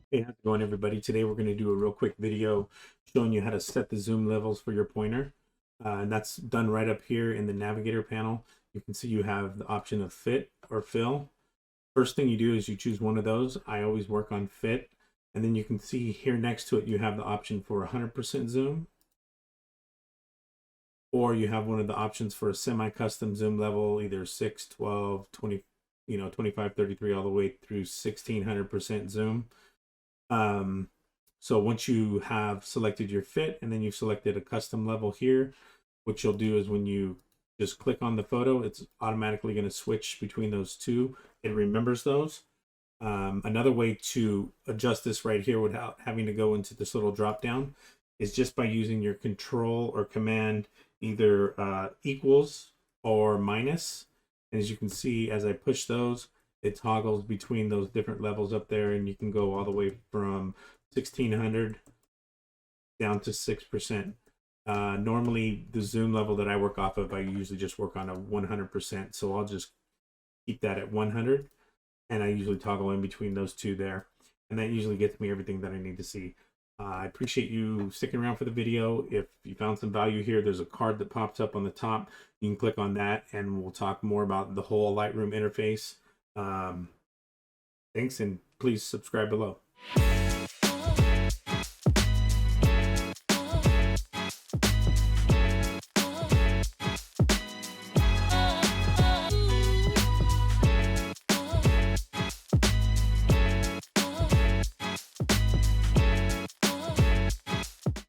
Hey, how's it going, everybody? Today we're going to do a real quick video showing you how to set the zoom levels for your pointer. And that's done right up here in the Navigator panel. You can see you have the option of fit or fill. First thing you do is you choose one of those. I always work on fit. And then you can see here next to it, you have the option for 100% zoom. Or you have one of the options for a semi-custom zoom level, either 6, 12, 20, 25, 33, all the way through 1600% zoom. So once you have selected your fit and then you've selected a custom level here, what you'll do is when you just click on the photo, it's automatically going to switch between those two. It remembers those. Another way to adjust this right here without having to go into this little drop down is just by using your control or command, either equals or minus. And as you can see, as I push those, it toggles between those different levels up there, and you can go all the way from 1600 down to 6%. Normally the zoom level that I work off of, I usually just work on a 100%. So I'll just keep that at 100, and I usually toggle in between those two there. And that usually gets me everything that I need to see. I appreciate you sticking around for the video. If you found some value here, there's a card that pops up on the top. You can click on that and we'll talk more about the whole Lightroom interface. Thanks, and please subscribe below.